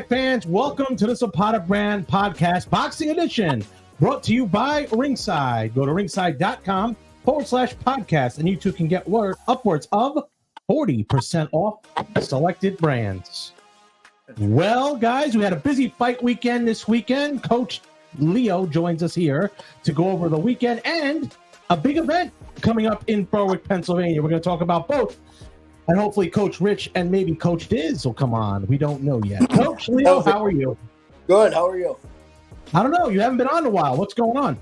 fight fans, welcome to the Zapata Brand Podcast Boxing Edition, brought to you by Ringside. Go to ringside.com/podcast, and you too can get upwards of 40% off selected brands. Well, guys, we had a busy fight weekend this weekend. Coach Leo joins us here to go over the weekend and a big event coming up in Berwick, Pennsylvania. We're going to talk about both. And hopefully Coach Rich and maybe Coach Diz will come on. We don't know yet. Coach Leo, how are you? Good. How are you? I don't know. You haven't been on in a while. What's going on?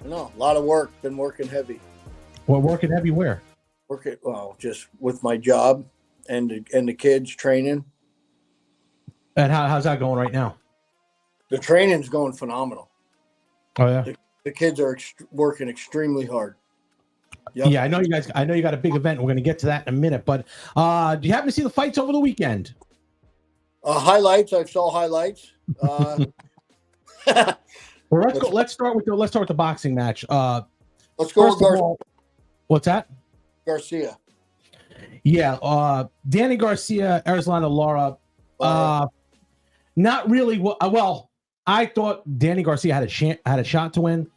No, a lot of work. Been working heavy. Well, working heavy where? Just with my job and the kids training. And how's that going right now? The training's going phenomenal. Oh, yeah? The kids are working extremely hard. Yep. Yeah, I know you guys. I know you got a big event. We're going to get to that in a minute. But do you happen to see the fights over the weekend? Highlights. I saw highlights. Well, let's start with the boxing match. Let's go with Garcia. What's that? Garcia. Yeah, Danny Garcia, Erislandy, Lara. Not really. Well, I thought Danny Garcia had a shot to win,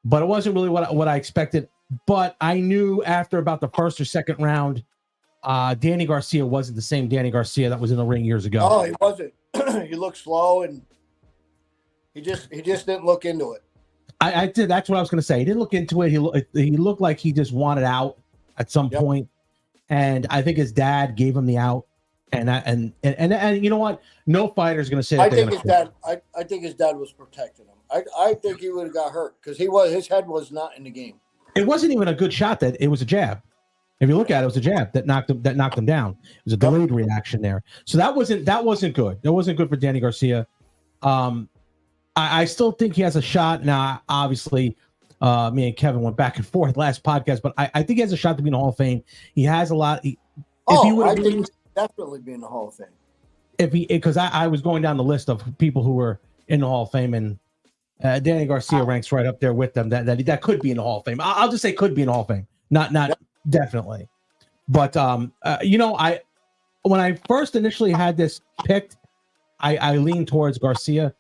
but it wasn't really what I expected. But I knew after about the first or second round, Danny Garcia wasn't the same Danny Garcia that was in the ring years ago. Oh, he wasn't. He looked slow, and he just didn't look into it. I did. That's what I was going to say. He didn't look into it. He looked like he just wanted out at some point, and I think his dad gave him the out. And you know what? No fighter is going to say. I think his dad. I think his dad was protecting him. I think he would have got hurt because his head was not in the game. It wasn't even a good shot. That it was a jab. If you look at it, it was a jab that knocked him down. It was a delayed reaction there. So that wasn't good. That wasn't good for Danny Garcia. I still think he has a shot. Now, obviously, me and Kevin went back and forth last podcast, but I think he has a shot to be in the Hall of Fame. He has a lot. I think he's definitely be in the Hall of Fame. Because I was going down the list of people who were in the Hall of Fame, and Danny Garcia ranks right up there with them. That could be in the Hall of Fame. I'll just say could be in the Hall of Fame, not definitely. But when I first initially had this picked, I leaned towards Garcia,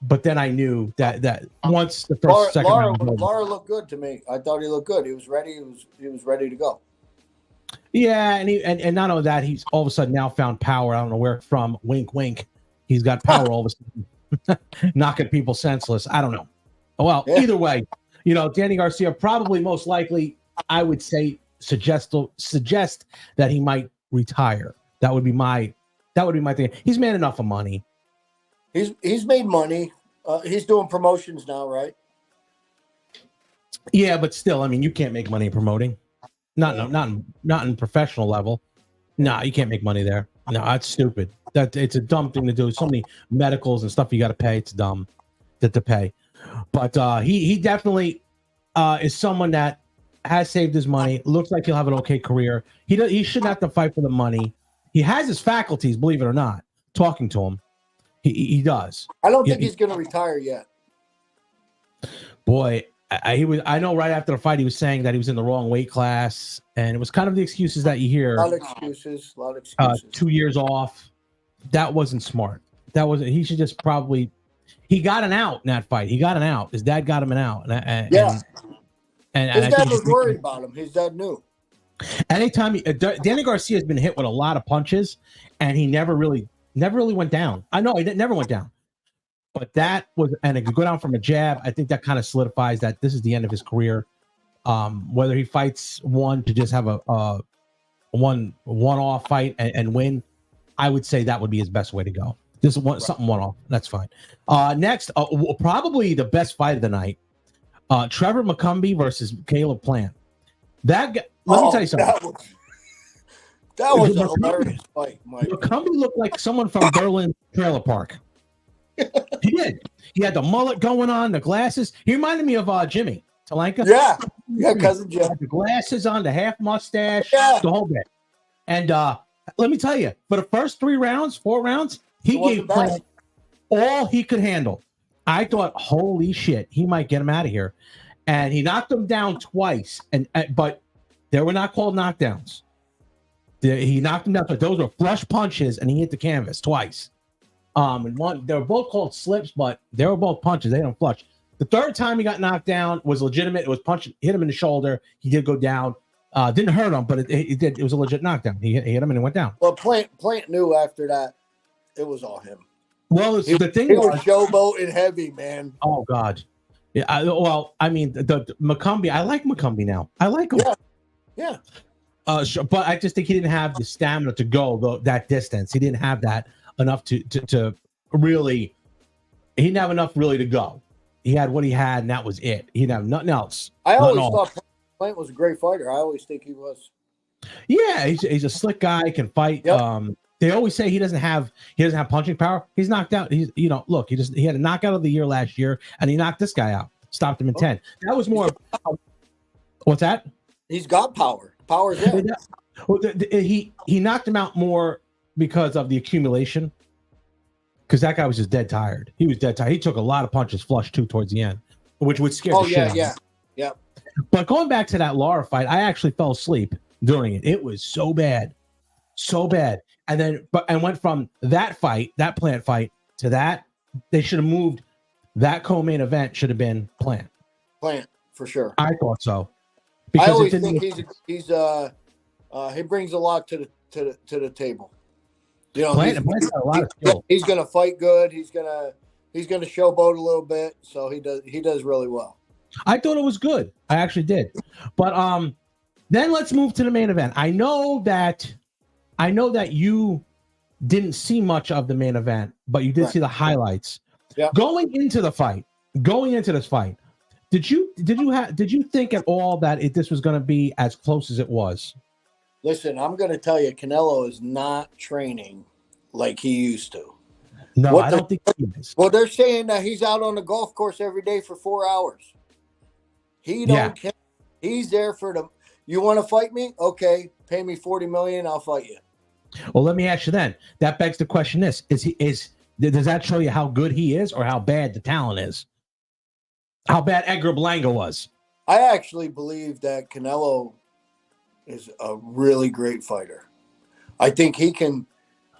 but then I knew that once the second round was over. Lara looked good to me. I thought he looked good. He was ready. He was ready to go. Yeah, and not only that, he's all of a sudden now found power. I don't know where from. Wink, wink. He's got power all of a sudden. Knocking people senseless. I don't know. Well, Either way, Danny Garcia probably most likely, I would say, suggest that he might retire. That would be my thing. He's made enough of money. He's made money. He's doing promotions now, right? Yeah, but still, I mean, you can't make money promoting. Not in professional level. No, you can't make money there. No, that's stupid. It's a dumb thing to do. So many medicals and stuff you got to pay. It's dumb to pay. But he definitely is someone that has saved his money. Looks like he'll have an okay career. He shouldn't have to fight for the money. He has his faculties, believe it or not. Talking to him, he does. I don't think he's going to retire yet. Boy, I know right after the fight he was saying that he was in the wrong weight class, and it was kind of the excuses that you hear. A lot of excuses. 2 years off. That wasn't smart. He should just he got an out in that fight. He got an out. His dad got him an out. And his dad was worried about him. His dad knew. Anytime Danny Garcia has been hit with a lot of punches, and he never really went down. I know he never went down. But that was, and it could go down from a jab. I think that kind of solidifies that this is the end of his career. Whether he fights one to just have a one-off fight and win, I would say that would be his best way to go. Just something one-off. That's fine. Next, probably the best fight of the night: Trevor McCumby versus Caleb Plant. Let me tell you something. That was a hilarious fight, Mike. McCumby looked like someone from Berlin trailer park. He did. He had the mullet going on, the glasses. He reminded me of Jimmy Talanka. Yeah, cousin Jim. The glasses on, the half mustache, the whole bit. And let me tell you, for the first 4 rounds, he gave Plant all he could handle. I thought, holy shit, he might get him out of here. And he knocked him down twice, but they were not called knockdowns. He knocked him down, but those were flush punches, and he hit the canvas twice. And one, they were both called slips, but they were both punches. They didn't flush. The third time he got knocked down was legitimate. It was punch, hit him in the shoulder. He did go down. Didn't hurt him, but it did. It was a legit knockdown. He hit him and he went down. Well, Plant knew after that it was all him. Well, the thing was showboating heavy, man. Oh God. Yeah. I mean, the McCumby. I like McCumby now. I like him. Yeah. But I just think he didn't have the stamina to go that distance. He didn't have that enough to really. He didn't have enough really to go. He had what he had, and that was it. He didn't have nothing else. I always thought Plant was a great fighter. I always think he was. Yeah, he's a slick guy. Can fight. Yep. They always say he doesn't have punching power. He's knocked out. He had a knockout of the year last year, and he knocked this guy out. Stopped him in 10. That was more. What's that? He's got power. Power's there. Well, he knocked him out more because of the accumulation. Because that guy was just dead tired. He was dead tired. He took a lot of punches flush too towards the end, which would scare the shit out of him. Yeah. But going back to that Lara fight, I actually fell asleep during it. It was so bad. And then went from that fight, that Plant fight, to that. They should have moved. That co-main event should have been Plant. Plant for sure. I thought so. I always think he brings a lot to the table. You know, Plant's got a lot of skill. He's gonna fight good. He's gonna showboat a little bit. So he does really well. I thought it was good. I actually did. But then let's move to the main event. I know that you didn't see much of the main event, but you did see the highlights. Yeah. Going into this fight, did you think at all that this was going to be as close as it was? Listen, I'm going to tell you, Canelo is not training like he used to. No, I don't think he is. Well, they're saying that he's out on the golf course every day for 4 hours. He don't care. He's there for the. You want to fight me? Okay, pay me $40 million. I'll fight you. Well, let me ask you then. That begs the question: does that show you how good he is, or how bad the talent is? How bad Edgar Berlanga was? I actually believe that Canelo is a really great fighter. I think he can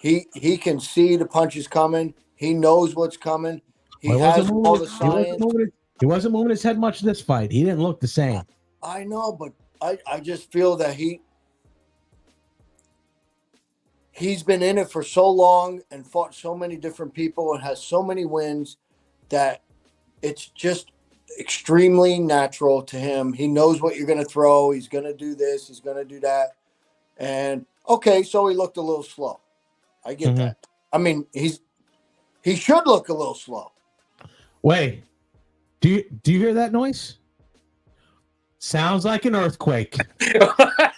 see the punches coming. He knows what's coming. He has all the science. He wasn't moving his head much in this fight. He didn't look the same. I know, but I just feel that he's been in it for so long and fought so many different people and has so many wins that it's just extremely natural to him. He knows what you're going to throw. He's going to do this. He's going to do that. And okay, so he looked a little slow. I get that. I mean, he should look a little slow. Wait, do you hear that noise? Sounds like an earthquake.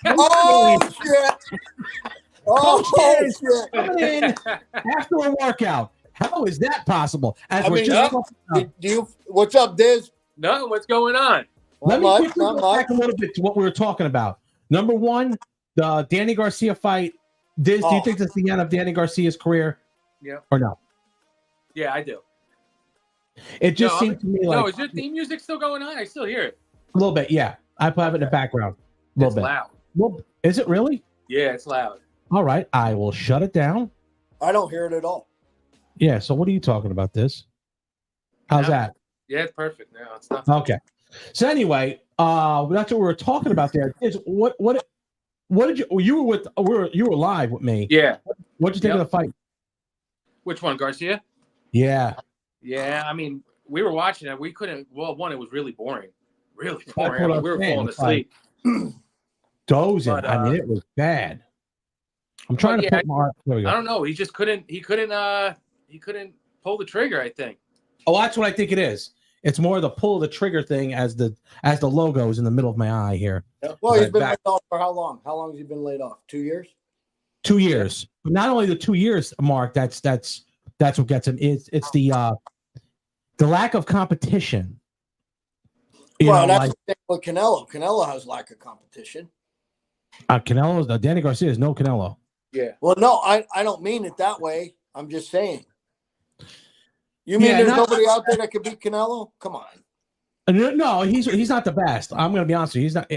Oh shit! Coach shit! Coming in after a workout. How is that possible? What's up, Diz? No, what's going on? Let me quickly go back a little bit to what we were talking about. Number one, the Danny Garcia fight. Diz, do you think that's the end of Danny Garcia's career? Yeah. Or no? Yeah, I do. It just seemed to me like. No, is your theme music still going on? I still hear it. A little bit, yeah. I have it in the background. A little bit. Loud. Well, is it really? Yeah, it's loud. All right, I will shut it down. I don't hear it at all. Yeah, so what are you talking about this? How's that? Yeah, it's perfect. No, it's not. Okay. So anyway, that's what we were talking about there. Is what did you were live with me. Yeah. What'd you think of the fight? Which one, Garcia? Yeah. Yeah, I mean, we were watching it. We couldn't. Well, one, it was really boring. Really boring. We were falling asleep. Dozing. But, I mean, it was bad. I'm trying to put my. There we go. I don't know. He just couldn't. He couldn't pull the trigger, I think. Oh, that's what I think it is. It's more the pull the trigger thing as the logo is in the middle of my eye here. Well, he's been laid off for how long? How long has he been laid off? 2 years? 2 years. But not only the 2 years mark, that's what gets him. It's the lack of competition. That's the thing with Canelo. Canelo has lack of competition. Danny Garcia is no Canelo. Yeah. Well, no, I don't mean it that way. I'm just saying. You mean there's nobody out there that could beat Canelo? Come on. No, he's not the best. I'm going to be honest with you. He's not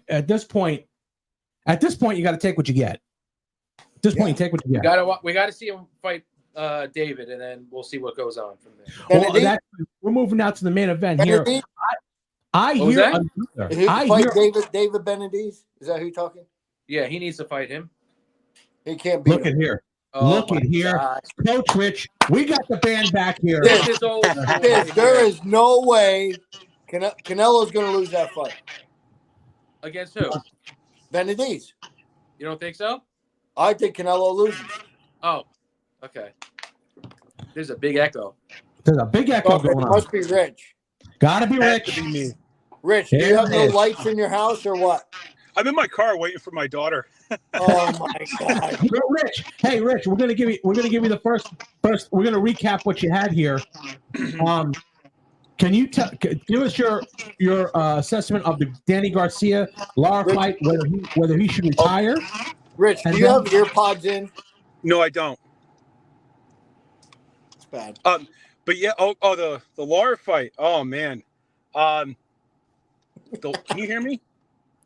at this point. At this point, you got to take what you get. At this point, you take what you get. We got to see him fight David, and then we'll see what goes on from there. Well, we're moving out to the main event here. I What was hear that? David Benavidez. Is that who you're talking? Yeah, he needs to fight him. He can't beat Look him. at here. Oh, Look at here. God. Coach Rich, we got the band back here. There is no way Canelo's going to lose that fight. Against who? Benavidez. You don't think so? I think Canelo loses. Oh, okay. There's a big echo. There's a big echo going on. It must be Rich. Gotta be Has Rich. to be me. Rich, do you have no lights in your house or what? I'm in my car waiting for my daughter. Oh my God. Rich. Hey, Rich, we're gonna give you the first. We're gonna recap what you had here. Can you give us your assessment of the Danny Garcia Lara fight, whether he should retire? Rich, do you have earpods in? No, I don't. It's bad. But yeah, the Lara fight. Oh man. Can you hear me?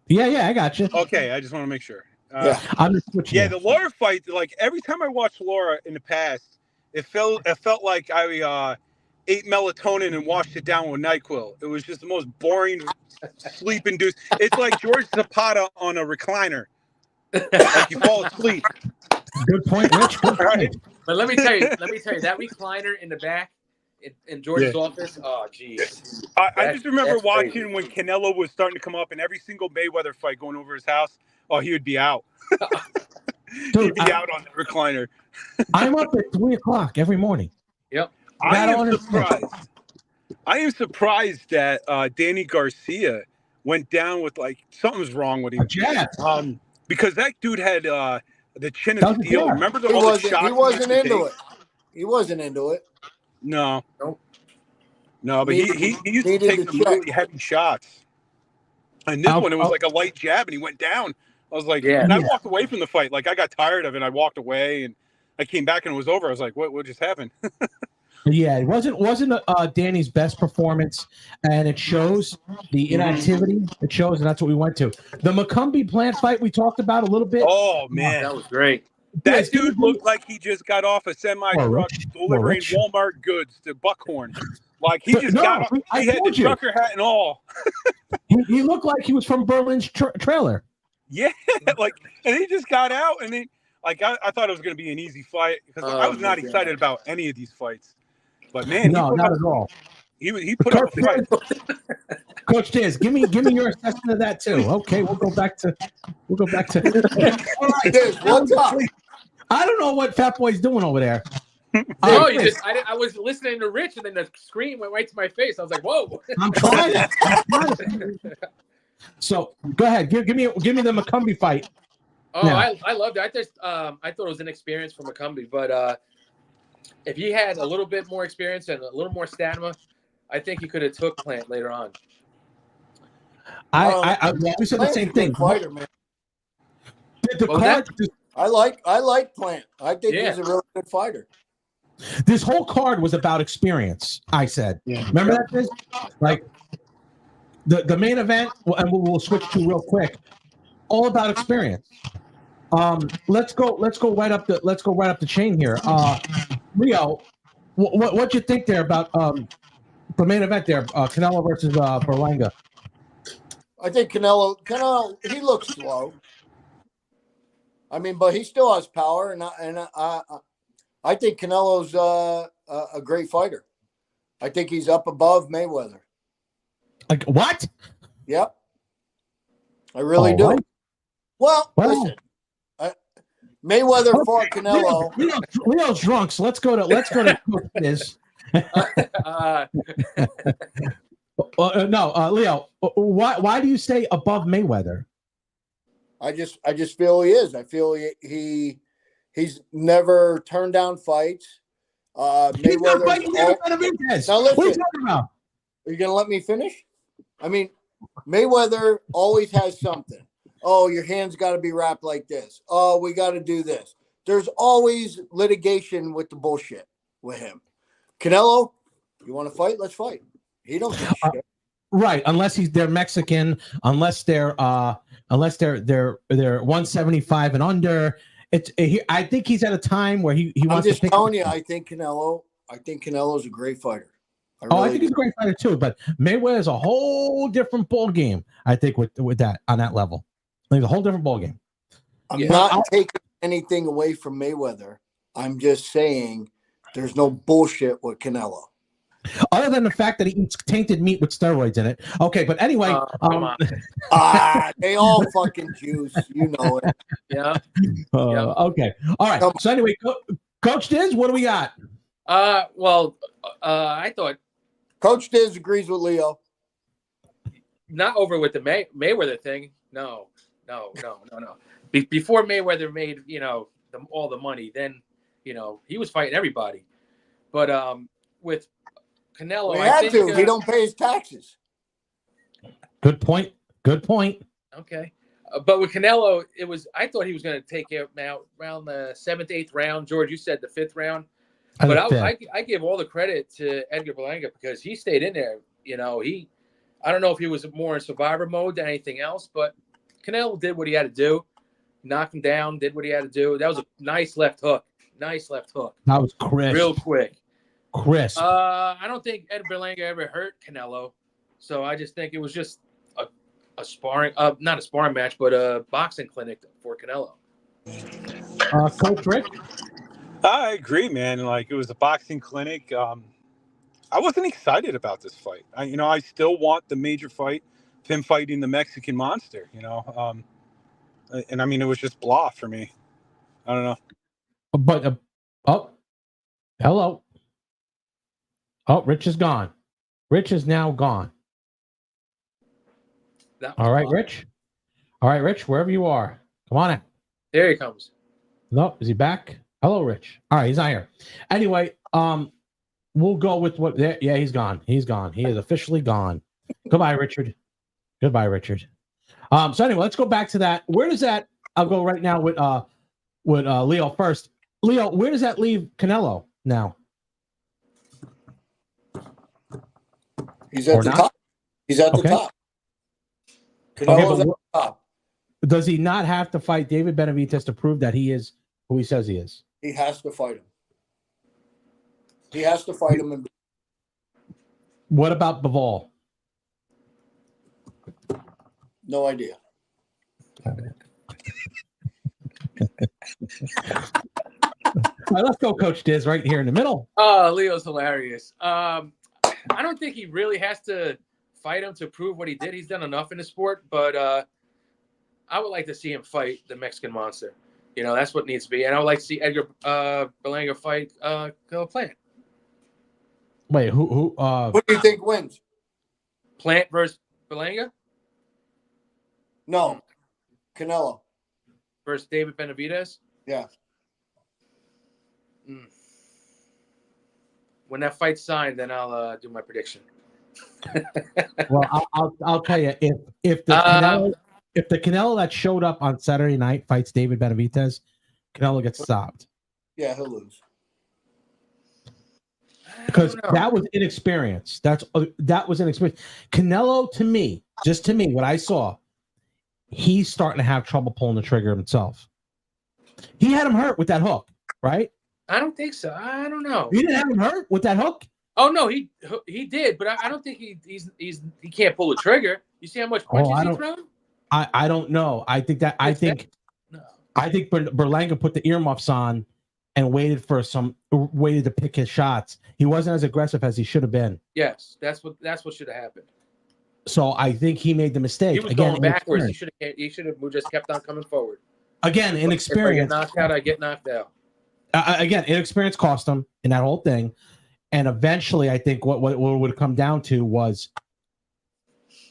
Yeah, I got you. Okay, I just want to make sure. I'm just switching. Yeah, the Lara fight. Like every time I watched Lara in the past, it felt like I ate melatonin and washed it down with NyQuil. It was just the most boring, sleep-induced. It's like George Zapata on a recliner. Like you fall asleep. Good point, Rich. Good point. But let me tell you, that recliner in the back in George's office. Oh, geez. I just remember watching when Canelo was starting to come up in every single Mayweather fight going over his house. Oh, he would be out. He'd be out on the recliner. I'm up at 3:00 every morning. Yep. I am surprised that Danny Garcia went down with like something's wrong with him. Because that dude had the chin of steel. Remember the shots? He wasn't into it. He wasn't into it. No, but he used to take some really heavy shots. And this one, it was like a light jab, and he went down. I was like, and I walked away from the fight. Like I got tired of it. I walked away, and I came back, and it was over. I was like, what just happened? Yeah, it wasn't Danny's best performance, and it shows the inactivity. It shows, and that's what we went to. The McCumby plant fight we talked about a little bit. Oh man, that was great. That dude looked like he just got off a semi-truck delivering Walmart goods to Buckhorn. Like he just got off. He had the trucker hat and all. he looked like he was from Berlin's trailer. Yeah, like, and he just got out, and then like I thought it was going to be an easy fight because I was not excited about any of these fights. But man, not at all. He put up a fight. Coach Diaz, give me your assessment of that too. Okay, we'll go back to. All right, Diaz, what's up? I don't know what Fat Boy's doing over there. I was listening to Rich, and then the screen went right to my face. I was like, "Whoa!" I'm trying. So go ahead, give me the McCumby fight. Oh, yeah. I loved it. I thought it was inexperience for McCumby, but if he had a little bit more experience and a little more stamina, I think he could have took Plant later on. We said the same thing. Fighter, man. I like Plant. I think he's a really good fighter. This whole card was about experience. I said, remember that? Chris? Like the main event, and we'll switch to real quick. All about experience. Let's go right up the chain here. Leo, what you think there about the main event there? Canelo versus Berlanga. I think Canelo, he looks slow. I mean, but he still has power, and I think Canelo's a great fighter. I think he's up above Mayweather. Like what? Yep, I really do. Right. Well, listen, Mayweather fought Canelo. Leo's drunk, so let's go to this. Leo, why do you say above Mayweather? I just feel he is. I feel he's never turned down fights. Mayweather. Now listen, what are you talking about? Are you gonna let me finish? I mean, Mayweather always has something. Oh, your hands got to be wrapped like this. Oh, we got to do this. There's always litigation with the bullshit with him. Canelo, you want to fight? Let's fight. He don't give a shit. Right, unless they're Mexican, unless they're 175 and under, I think he's at a time where he I'm wants just to pick. telling you, I think Canelo's a great fighter. I think he's a great fighter too, but Mayweather is a whole different ball game. I think with that on that level, I think it's a whole different ball game. I'm not taking anything away from Mayweather. I'm just saying there's no bullshit with Canelo. Other than the fact that he eats tainted meat with steroids in it. Okay, but anyway, come on. They all fucking juice. You know it. Yeah. Okay. All right. So anyway, Coach Diz, what do we got? Well, I thought Coach Diz agrees with Leo. Not over with the Mayweather thing. No. Before Mayweather made, all the money, then, he was fighting everybody. But with Canelo, he had to. He don't pay his taxes. Good point. Okay. But with Canelo, I thought he was going to take him out around the 7th, 8th round. George, you said the 5th round. But I give all the credit to Edgar Berlanga because he stayed in there. I don't know if he was more in survivor mode than anything else, but Canelo did what he had to do. Knocked him down, did what he had to do. That was a nice left hook. That was crisp. Real quick. Crisp. I don't think Ed Berlanga ever hurt Canelo. So I just think it was just a sparring, not a sparring match, but a boxing clinic for Canelo. Coach Rick? I agree, man. Like, it was a boxing clinic. I wasn't excited about this fight. I still want the major fight, him fighting the Mexican Monster, and I mean, it was just blah for me. I don't know. But, hello. Oh, Rich is gone. Rich is now gone. All right, Rich. All right, Rich, wherever you are. Come on out. There he comes. No, is he back? Hello, Rich. All right, he's not here. Anyway, we'll go with what. Yeah, he's gone. He is officially gone. Goodbye, Richard. So anyway, let's go back to that. Where does that? I'll go right now with Leo first. Leo, where does that leave Canelo now? He's at the top. He's at the top. Canelo's at the top. Does he not have to fight David Benavidez to prove that he is who he says he is? He has to fight him. He has to fight him. What about Bivol? No idea. All right, let's go, Coach Diz, right here in the middle. Oh, Leo's hilarious. I don't think he really has to fight him to prove what he did. He's done enough in the sport, but I would like to see him fight the Mexican Monster. That's what needs to be. And I would like to see Edgar Berlanga fight Plant. Wait, who? What do you think wins? Plant versus Berlanga? No, Canelo versus David Benavidez. Yeah. When that fight's signed, then I'll do my prediction. Well, I'll tell you if the Canelo that showed up on Saturday night fights David Benavidez, Canelo gets stopped. Yeah, he'll lose. Because that was inexperience. That was inexperience. Canelo, to me, what I saw, he's starting to have trouble pulling the trigger himself. He had him hurt with that hook, right? I don't think so. I don't know. You didn't have him hurt with that hook? Oh no, he did, but I don't think he can't pull the trigger. You see how much punches he's thrown? I don't know. I think Berlanga put the earmuffs on and waited to pick his shots. He wasn't as aggressive as he should have been. Yes, that's what should have happened. So I think he made the mistake. He was going backwards. He should have just kept on coming forward. Again, inexperience. If I get knocked out, I get knocked out. Again, inexperience cost him in that whole thing. And eventually, I think what would come down to was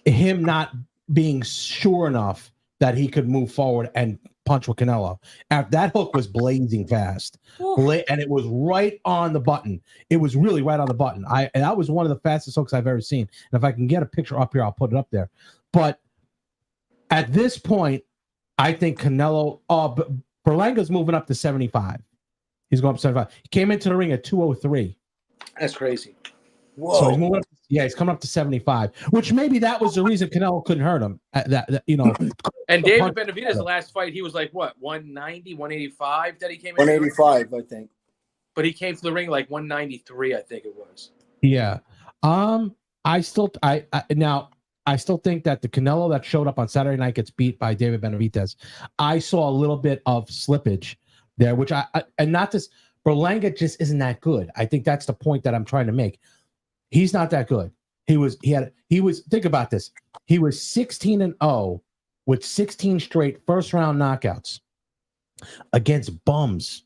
him not being sure enough that he could move forward and punch with Canelo. That hook was blazing fast, and it was right on the button. It was really right on the button. And that was one of the fastest hooks I've ever seen. And if I can get a picture up here, I'll put it up there. But at this point, I think Canelo, Berlanga's moving up to 75. He's going up to 75. He came into the ring at 203. That's crazy. Whoa. So he's moving up. Yeah, he's coming up to 75, which maybe that was the reason Canelo couldn't hurt him. And David Benavidez, the last fight, he was like, what, 190, 185 that he came in? 185, I think. But he came to the ring like 193, I think it was. Yeah. I still think that the Canelo that showed up on Saturday night gets beat by David Benavidez. I saw a little bit of slippage there, which and not this Berlanga just isn't that good. I think that's the point that I'm trying to make. He's not that good. He was think about this. He was 16-0 with 16 straight first round knockouts against bums.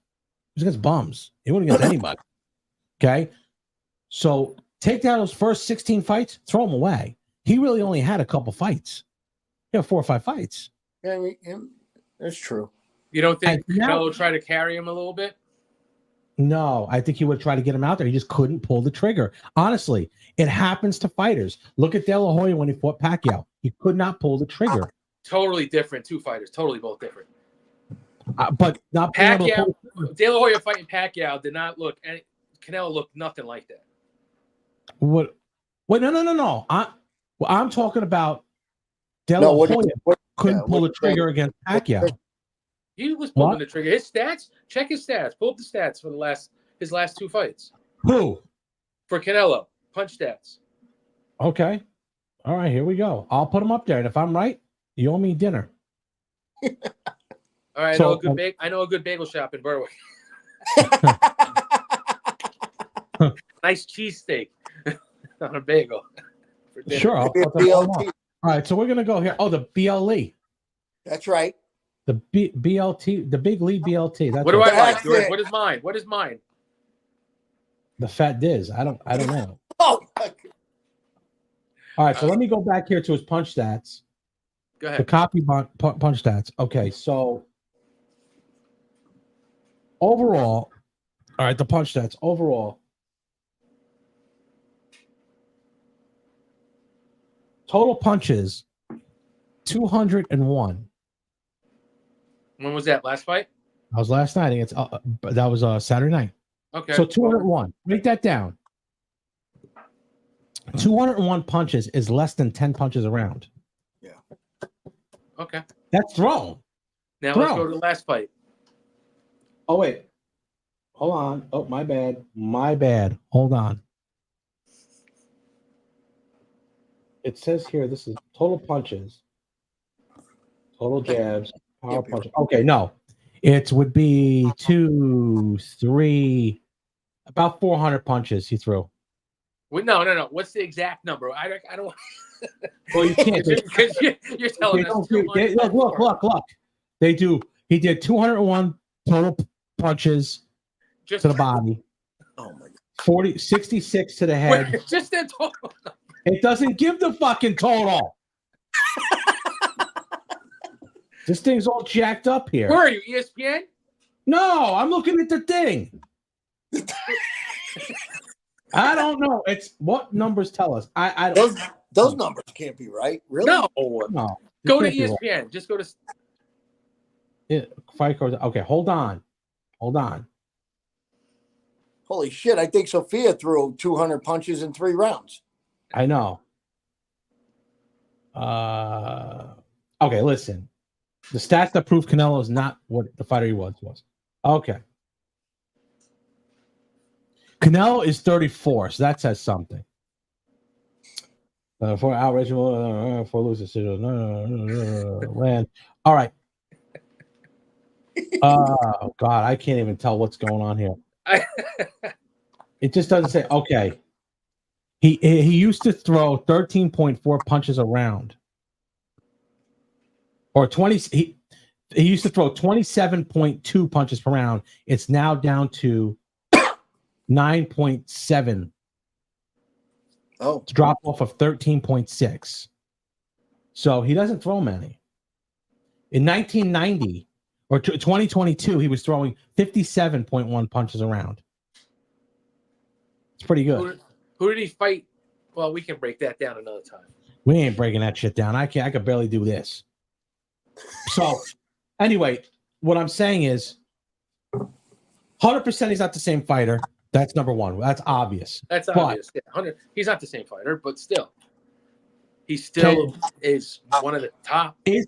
He was against bums. He wasn't against anybody. Okay. So take down those first 16 fights, throw them away. He really only had a couple fights. He had 4 or 5 fights. Yeah, I mean, that's true. You don't think Canelo tried to carry him a little bit? No, I think he would try to get him out there. He just couldn't pull the trigger. Honestly, it happens to fighters. Look at De La Hoya when he fought Pacquiao. He could not pull the trigger. Totally different, 2 fighters. Totally both different. But not Pacquiao, De La Hoya fighting Pacquiao did not look, and Canelo looked nothing like that. What? Wait, no. I'm talking about De La Hoya couldn't pull the trigger against Pacquiao. He was pulling the trigger. His stats, check his stats. Pull up the stats for his last 2 fights. Who? For Canelo, punch stats. Okay. All right, here we go. I'll put him up there, and if I'm right, you owe me dinner. All right, so, I know a good bagel shop in Berwick. Nice cheesesteak on a bagel. Sure. All right, so we're gonna go here. Oh, the BLE. That's right. The BLT, the Big League BLT. That's what do I like, George? What is mine? What is mine? The Fat Diz. I don't know. Oh my God. All right, so let me go back here to his punch stats. Go ahead. The copy punch stats. Okay, so overall, all right, the punch stats overall. Total punches, 201. When was that? Last fight? That was last night. That was Saturday night. Okay. So 201. Write that down. 201 punches is less than 10 punches a round. Yeah. Okay. That's thrown. Now let's go to the last fight. Oh, wait. Hold on. Oh, my bad. My bad. Hold on. It says here this is total punches, total jabs, power punches. Okay, no. It would be 2, 3, about 400 punches he threw. Well, no. What's the exact number? I don't. Well, you can't. Because you're telling us. Look. They do. He did 201 total punches to the body. Oh my God. 66 to the head. Wait, just that total. It doesn't give the fucking total. This thing's all jacked up here. Where are you, ESPN? No, I'm looking at the thing. I don't know. It's what numbers tell us. I those numbers can't be right. Really? No. Go to ESPN. ESPN. Just go to. Yeah, fight cards. Okay, hold on. Holy shit! I think Sophia threw 200 punches in 3 rounds. I know. Okay, listen. The stats that prove Canelo is not what the fighter he was. Okay. Canelo is 34, so that says something. For outrage, for lose decision. Land. All right. Oh, God, I can't even tell what's going on here. It just doesn't say, okay. He used to throw 13.4 punches a round. Or 20. He used to throw 27.2 punches per round. It's now down to 9.7. Oh, It's a drop off of 13.6. So he doesn't throw many. In 1990 or 2022, he was throwing 57.1 punches a round. It's pretty good. Who did he fight? Well, we can break that down another time. We ain't breaking that shit down. I could barely do this. So, anyway, what I'm saying is 100% he's not the same fighter. That's number one. That's obvious. That's But- obvious. Yeah, 100. He's not the same fighter, but still, he still is one of the top. Is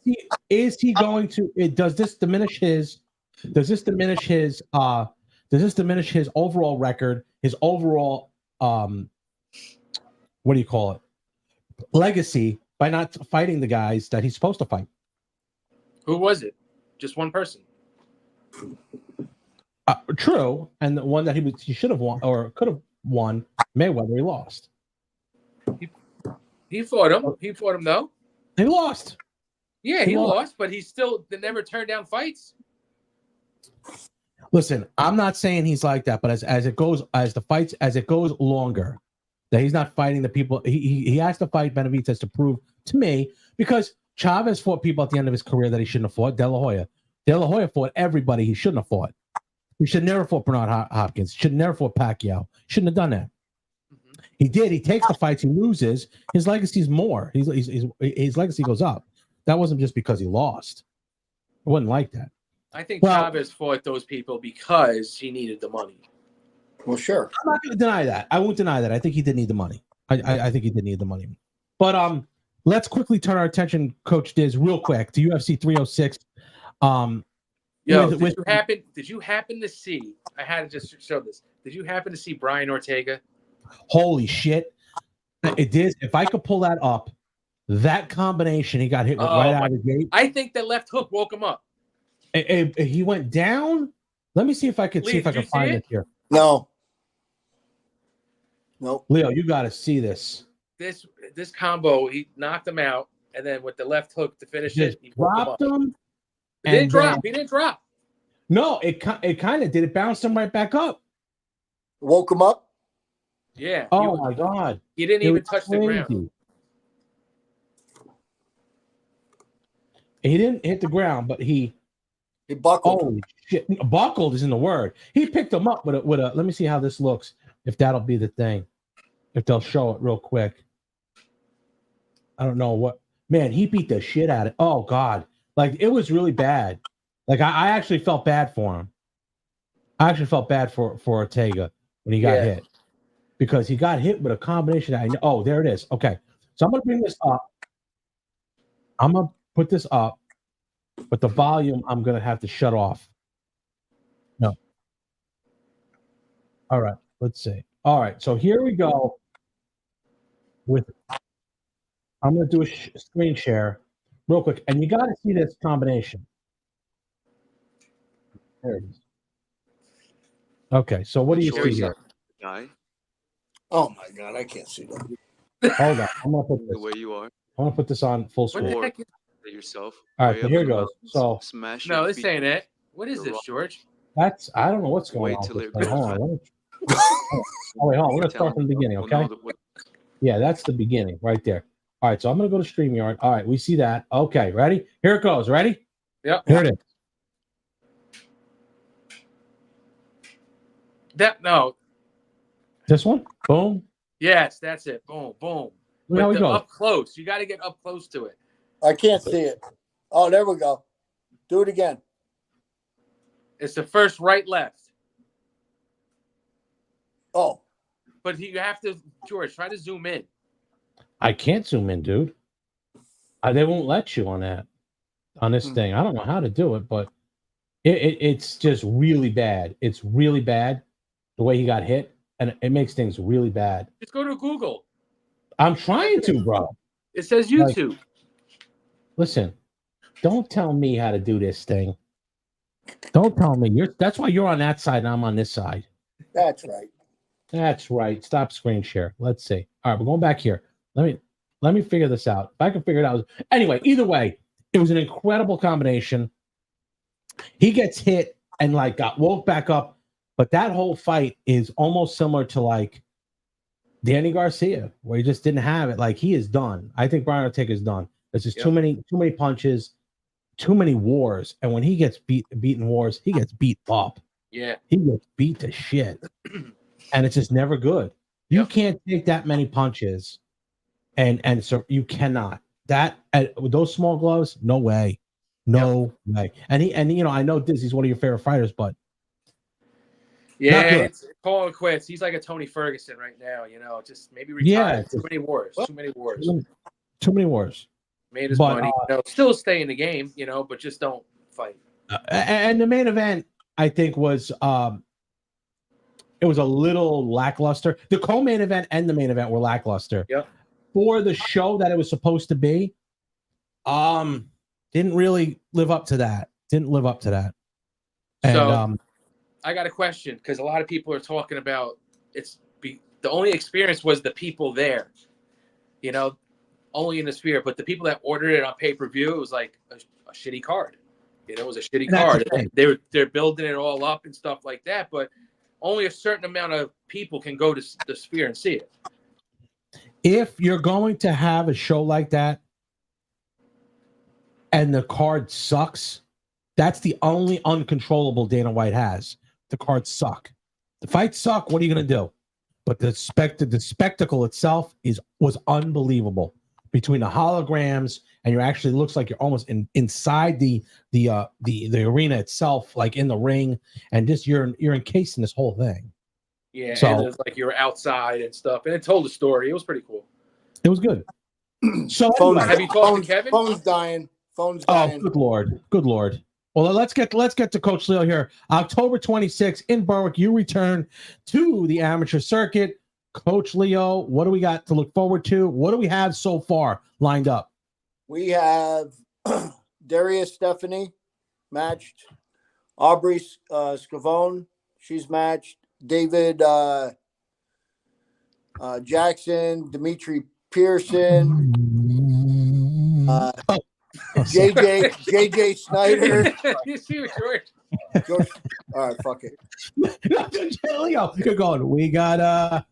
he going to? Does this diminish his? Does this diminish his? Does this diminish his overall record? His overall what do you call it? Legacy by not fighting the guys that he's supposed to fight. Who was it? Just one person. True, and the one that he should have won or could have won, Mayweather, he lost. He fought him. He fought him though. He lost. Yeah, he lost, but he still never turned down fights. Listen, I'm not saying he's like that, but as it goes longer, that he's not fighting the people. He has to fight Benavidez to prove to me, because Chavez fought people at the end of his career that he shouldn't have fought. De La Hoya fought everybody he shouldn't have fought. He should never fought Bernard Hopkins. Should never fought Pacquiao. Shouldn't have done that. Mm-hmm. He did. He takes the fights. He loses. His legacy's more. His legacy goes up. That wasn't just because he lost. It wasn't like that. I think Chavez fought those people because he needed the money. Well, sure. I'm not going to deny that. I won't deny that. I think he did need the money. I think he did need the money. But let's quickly turn our attention, Coach Diz, real quick to UFC 306. Did you happen to see? I had to just show this. Did you happen to see Brian Ortega? Holy shit! It did. If I could pull that up, that combination he got hit with right out of the gate. I think that left hook woke him up. He went down. Let me see if I can find it here. No. Nope. Leo, you got to see this. This combo, he knocked him out, and then with the left hook to finish it, he dropped him. He didn't drop. No, it kind of did. It bounced him right back up. Woke him up? Yeah. Oh, my God. He didn't even touch the ground. He didn't hit the ground, but he buckled. Holy shit. Buckled isn't the word. He picked him up with a let me see how this looks, if that'll be the thing. If they'll show it real quick. I don't know what. Man, he beat the shit out of it. Oh, God. Like, it was really bad. Like, I actually felt bad for him. I actually felt bad for Ortega when he got hit. Because he got hit with a combination. Oh, there it is. Okay. So I'm going to bring this up. I'm going to put this up. But the volume, I'm going to have to shut off. No. All right. Let's see. All right. So here we go. I'm going to do a screen share real quick. And you got to see this combination. There it is. Okay. So what do you see here? Oh, my God. I can't see that. Hold on. I'm going to put this. The way you are. I'm going to put this on full screen. What the heck is yourself. All right, so here goes. So smash. No, this ain't it. What is this, George? I don't know what's going on. Hold on. Oh, wait, hold on. We're going to start from the beginning, okay? Yeah, that's the beginning right there. All right, so I'm going to go to StreamYard. All right, we see that. Okay, ready? Here it goes. Ready? Yep. Here it is. No. This one? Boom. Yes, that's it. Boom, boom. Look how we go. Up close. You got to get up close to it. I can't see it. Oh, there we go. Do it again. It's the first right, left. Oh. But you have to, George, try to zoom in. I can't zoom in, dude. They won't let you on this thing. I don't know how to do it, but it's just really bad. It's really bad the way he got hit, and it makes things really bad. Just go to Google. I'm trying to, bro. It says YouTube. Listen, don't tell me how to do this thing. Don't tell me. That's why you're on that side and I'm on this side. That's right. That's right. Stop screen share. Let's see. All right, we're going back here. Let me figure this out. If I can figure it out. Anyway, either way, it was an incredible combination. He gets hit and got woke back up, but that whole fight is almost similar to Danny Garcia, where he just didn't have it. Like, he is done. I think Brian Ortega is done. There's just too many punches, too many wars. And when he gets beaten wars, he gets beat up. Yeah. He gets beat to shit. And it's just never good. You can't take that many punches. And so you cannot. That with those small gloves, no way. No way. And I know Dizzy's one of your favorite fighters, but Yeah, it's calling quits. He's like a Tony Ferguson right now. Just maybe retire. Too many wars. Too many wars. Too many wars. Made his money. Still stay in the game. But just don't fight. And the main event, I think, was it was a little lackluster. The co-main event and the main event were lackluster. Yep. For the show that it was supposed to be, didn't really live up to that. And so, I got a question because a lot of people are talking about the only experience was the people there, only in the sphere. But the people that ordered it on pay-per-view, it was like a shitty card. It was a shitty card. They're building it all up and stuff like that, but only a certain amount of people can go to the sphere and see it. If you're going to have a show like that and the card sucks, that's the only uncontrollable Dana White has. The cards suck. The fights suck. What are you going to do? But the spectacle itself was unbelievable. Between the holograms and you actually looks like you're almost inside the arena itself, like in the ring, and just you're encased in this whole thing. Yeah, so, and it was like you were outside and stuff, and it told a story. It was pretty cool. It was good. So anyway, have you talked to Kevin? Phone's dying. Oh, good lord. Well, let's get to Coach Leo here. October 26th in Berwick, you return to the amateur circuit. Coach Leo, what do we got to look forward to? What do we have so far lined up? We have Darius Stephanie matched, Aubrey Scavone, she's matched, David Jackson, Dimitri Pearson, JJ Snyder. You see what George? All right, fuck it. Leo, you're going. We got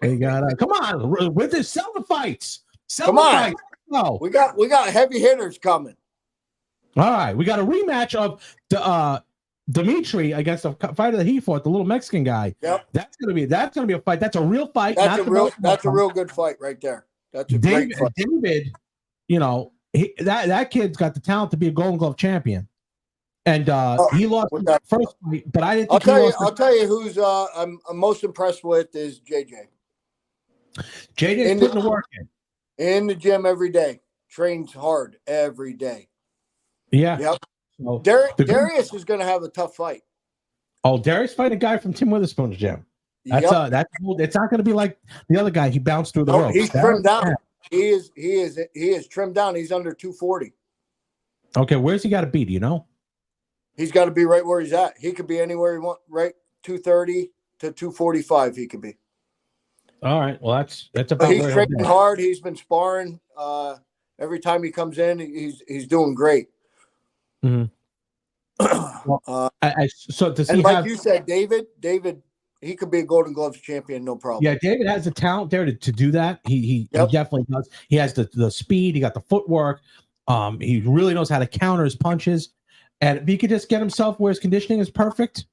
come on, with this, sell the fights. Come on. No, we got heavy hitters coming. All right, we got a rematch of Dimitri against a fighter that he fought, the little Mexican guy. Yep, that's gonna be a fight. That's a real fight. That's a real good fight right there. That's a great fight. David, that kid's got the talent to be a Golden Glove champion, and he lost the first fight. But I didn't. I'll tell you who's I'm most impressed with is JJ. JJ's putting the work in the gym every day. Trains hard every day. Yeah. Yep. So, Darius is going to have a tough fight. Oh, Darius fighting a guy from Tim Witherspoon's gym. It's not going to be like the other guy. He bounced through the ropes. He's trimmed down. He is trimmed down. He's under 240. Okay, where's he got to be? Do you know? He's got to be right where he's at. He could be anywhere he wants. Right, 230 to 245. He could be. All right. Well, that's about. He's training hard. He's been sparring. Every time he comes in, he's doing great. Mm-hmm. Well, you said, David, he could be a Golden Gloves champion, no problem. Yeah, David has the talent there to do that. He definitely does. He has the speed. He got the footwork. He really knows how to counter his punches. And if he could just get himself where his conditioning is perfect,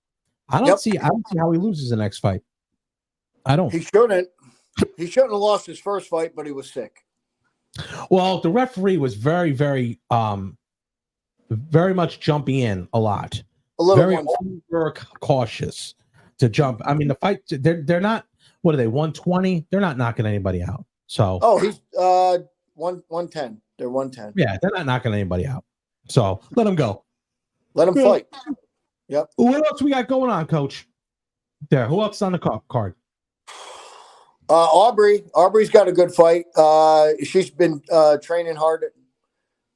I don't see how he loses the next fight. I don't. He shouldn't. He shouldn't have lost his first fight, but he was sick. Well, the referee was very, very, very much jumping in a lot. A little very over cautious to jump. I mean, the fight, they're not, what are they, 120? They're not knocking anybody out. So. Oh, he's 110. They're 110. Yeah, they're not knocking anybody out. So let him go. Let him fight. Yep. What else we got going on, Coach? There. Who else is on the card? Aubrey's got a good fight. She's been training hard.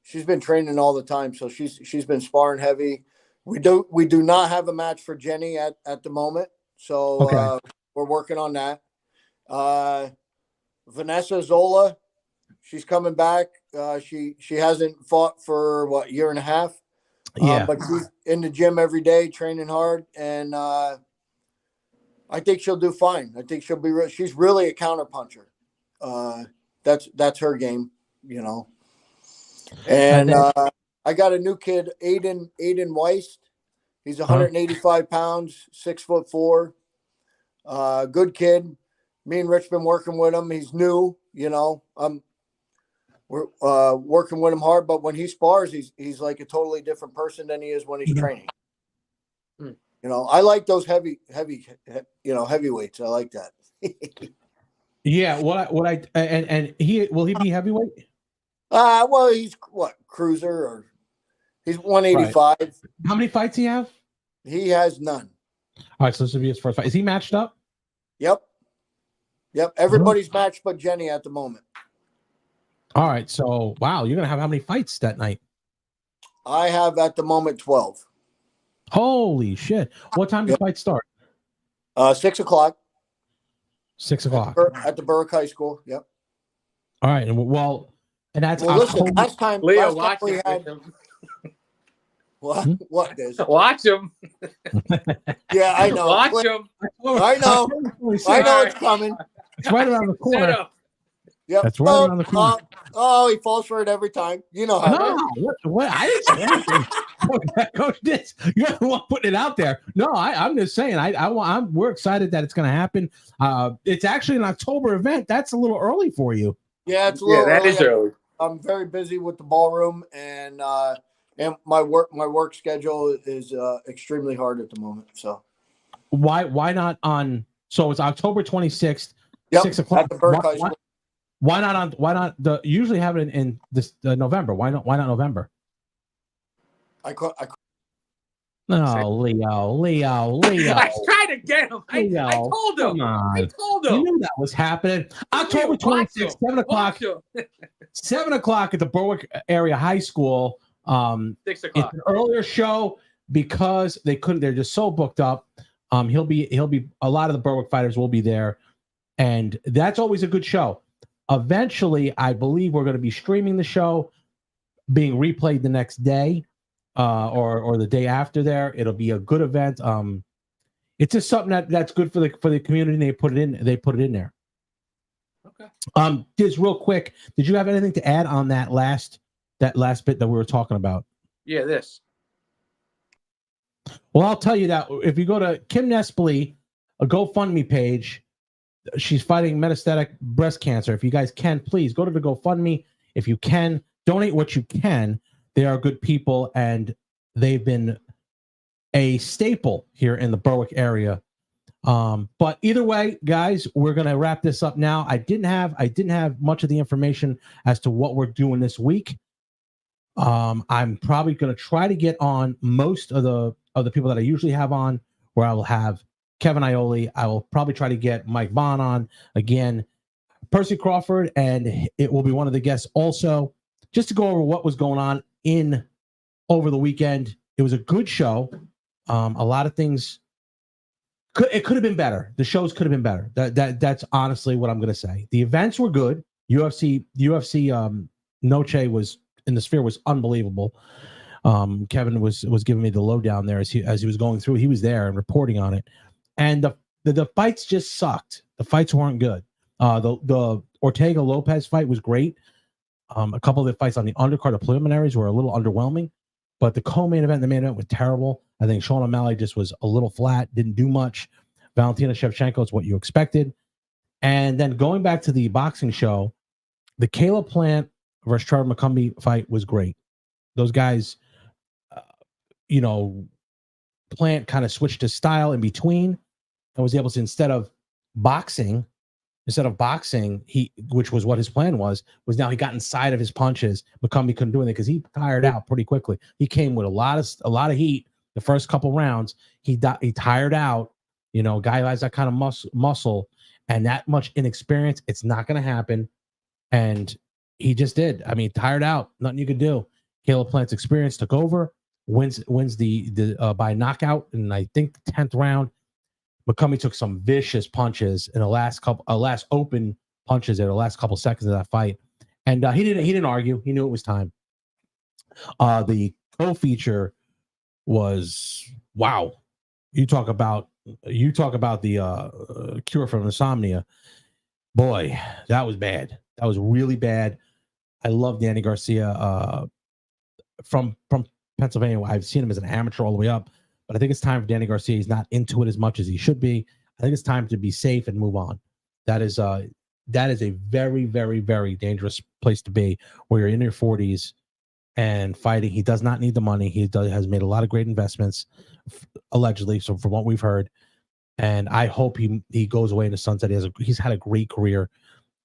She's been training all the time, so she's been sparring heavy. We do not have a match for Jenny at the moment, so we're working on that. Vanessa Zola, she's coming back. She hasn't fought for a year and a half. Yeah, but she's in the gym every day, training hard, and I think she'll do fine. I think she'll be. She's really a counterpuncher. That's her game, And I got a new kid, Aiden Weist. He's 185 pounds, 6'4". Good kid. Me and Rich been working with him. He's new, We're working with him hard, but when he spars, he's like a totally different person than he is when he's training. I like those heavy, heavyweights. I like that. Yeah. And will he be heavyweight? Well, he's what, cruiser, or he's 185. Right. How many fights he have? He has none. All right, so this will be his first fight. Is he matched up? Yep. Everybody's matched but Jenny at the moment. All right, so wow, you're gonna have how many fights that night? I have at the moment 12. Holy shit! What time does the fight start? 6 o'clock. 6 o'clock at the Berwick High School. Yep. All right, and that's listen. Last time we had. What is? Watch him. Yeah, I know. Watch him. I know it's coming. It's right around the corner. Yep. That's right around the corner. He falls for it every time. You know how. No, what? I didn't say anything. Coach, you're the one putting it out there. No, I'm just saying. We're excited that it's going to happen. It's actually an October event. That's a little early for you. Yeah, it's a little. That is early. I'm very busy with the ballroom, and my work schedule is extremely hard at the moment. So why not on? So it's October 26th, 6 o'clock. At the Berwick High School. Why not usually have it in this November? Why not November? No, Leo. I tried to get him. I told him. I told him. You knew that was happening. October 26th, 7 o'clock. 7 o'clock at the Berwick Area High School. 6 o'clock. It's an earlier show because they couldn't. They're just so booked up. He'll be. A lot of the Berwick fighters will be there, and that's always a good show. Eventually, I believe we're going to be streaming the show, being replayed the next day, or the day after. There, it'll be a good event. It's just something that's good for the community. And they put it in there. Okay. Just real quick, did you have anything to add on that last bit that we were talking about? Yeah, this. Well, I'll tell you that if you go to Kim Nespoli, a GoFundMe page. She's fighting metastatic breast cancer. If you guys can, please go to the GoFundMe. If you can, donate what you can. They are good people, and they've been a staple here in the Berwick area. But either way, guys, we're gonna wrap this up now. I didn't have much of the information as to what we're doing this week. I'm probably gonna try to get on most of the people that I usually have on, where I will have Kevin Ioli. I will probably try to get Mike Vaughn on again, Percy Crawford, and it will be one of the guests also, just to go over what was going on over the weekend. It was a good show. A lot of things. It could have been better. The shows could have been better. That's honestly what I'm going to say. The events were good. UFC Noche was in the Sphere was unbelievable. Kevin was giving me the lowdown there as he was going through. He was there and reporting on it. And the fights just sucked. The fights weren't good. The Ortega Lopez fight was great. A couple of the fights on the undercard, the preliminaries, were a little underwhelming. But the co-main event and the main event was terrible. I think Sean O'Malley just was a little flat, didn't do much. Valentina Shevchenko is what you expected. And then going back to the boxing show, the Caleb Plant versus Trevor McCumby fight was great. Those guys, Plant kind of switched his style in between and was able to, instead of boxing, which was what his plan was now he got inside of his punches. McCumby couldn't do anything because he tired out pretty quickly. He came with a lot of heat the first couple rounds. He tired out. Guy who has that kind of muscle and that much inexperience, it's not going to happen. And he just did. I mean, tired out, nothing you could do. Caleb Plant's experience took over, wins the by knockout in I think the 10th round. McCumby took some vicious punches in the last open punches in the last couple seconds of that fight, and he didn't argue. He knew it was time. The co-feature was wow. You talk about the cure from insomnia. Boy, that was bad. That was really bad. I love Danny Garcia from Pennsylvania. I've seen him as an amateur all the way up. But I think it's time for Danny Garcia. He's not into it as much as he should be. I think it's time to be safe and move on. That is a very, very, very dangerous place to be, where you're in your 40s and fighting. He does not need the money. Has made a lot of great investments, allegedly. So from what we've heard, and I hope he goes away in the sunset. He's had a great career.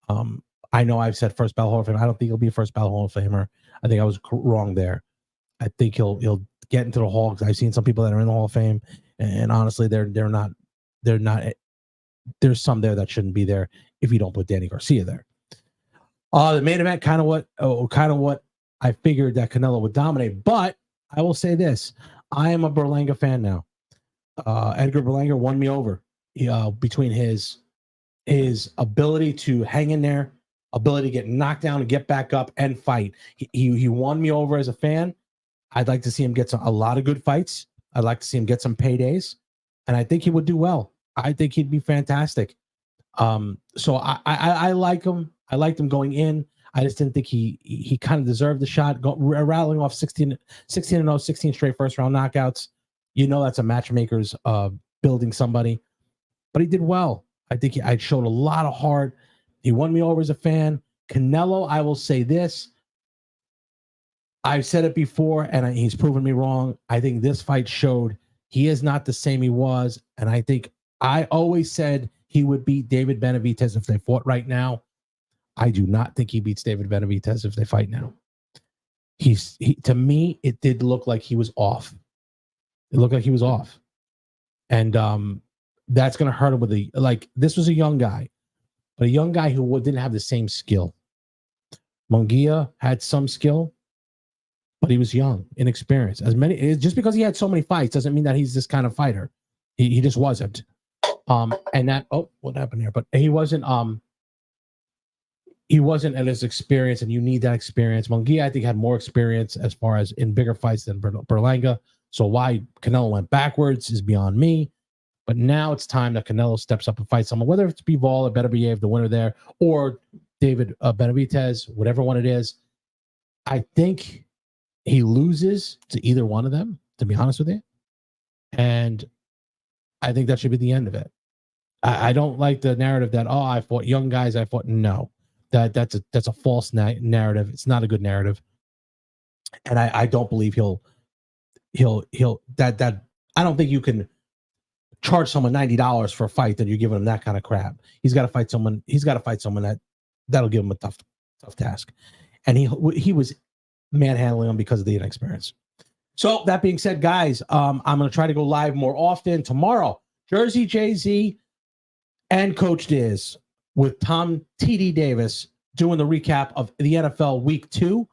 I know I've said first ballot Hall of Fame. I don't think he'll be a first ballot Hall of Famer. I think I was wrong there. I think he'll get into the Hall, because I've seen some people that are in the Hall of Fame, and honestly, they're not. There's some there that shouldn't be there if you don't put Danny Garcia there. The main event, kind of what I figured that Canelo would dominate, but I will say this: I am a Berlanga fan now. Edgar Berlanga won me over between his ability to hang in there, ability to get knocked down and get back up and fight. He won me over as a fan. I'd like to see him get a lot of good fights. I'd like to see him get some paydays, and I think he would do well. I think he'd be fantastic. So I like him. I liked him going in. I just didn't think he kind of deserved the shot. Rattling off 16-0, 16 straight first round knockouts. You know that's a matchmaker's building somebody. But he did well. I think I showed a lot of heart. He won me over as a fan. Canelo, I will say this. I've said it before, and he's proven me wrong. I think this fight showed he is not the same he was. And I think I always said he would beat David Benavidez if they fought right now. I do not think he beats David Benavidez if they fight now. To me, it did look like he was off. It looked like he was off. And that's going to hurt him this was a young guy, but a young guy who didn't have the same skill. Munguia had some skill, but he was young, inexperienced. Just because he had so many fights doesn't mean that he's this kind of fighter. He just wasn't. What happened here? But he wasn't at his experience, and you need that experience. Munguia, I think, had more experience as far as in bigger fights than Berlanga. So why Canelo went backwards is beyond me. But now it's time that Canelo steps up and fights someone, whether it's Bivol or Beterbiev, the winner there, or David Benavidez, whatever one it is. I think he loses to either one of them, to be honest with you. And I think that should be the end of it. I don't like the narrative that, I fought young guys. No, that's a false narrative. It's not a good narrative. And I don't believe he'll I don't think you can charge someone $90 for a fight that you're giving him that kind of crap. He's got to fight someone that'll give him a tough task. And he was manhandling him because of the inexperience. So that being said, guys, I'm going to try to go live more often tomorrow. Jersey Jay-Z and Coach Diz with Tom T.D. Davis doing the recap of the NFL Week 2.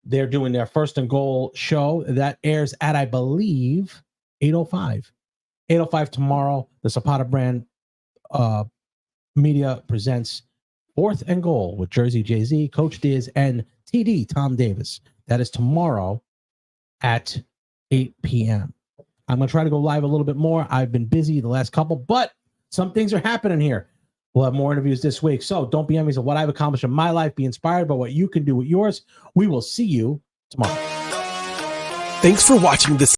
They're doing their First and Goal show. That airs at, I believe, 8:05. 8:05 tomorrow. The Zapata brand media presents Fourth and Goal with Jersey Jay-Z, Coach Diz, and TD Tom Davis. That is tomorrow at 8 p.m. I'm going to try to go live a little bit more. I've been busy the last couple, but some things are happening here. We'll have more interviews this week. So don't be envious of what I've accomplished in my life. Be inspired by what you can do with yours. We will see you tomorrow. Thanks for watching this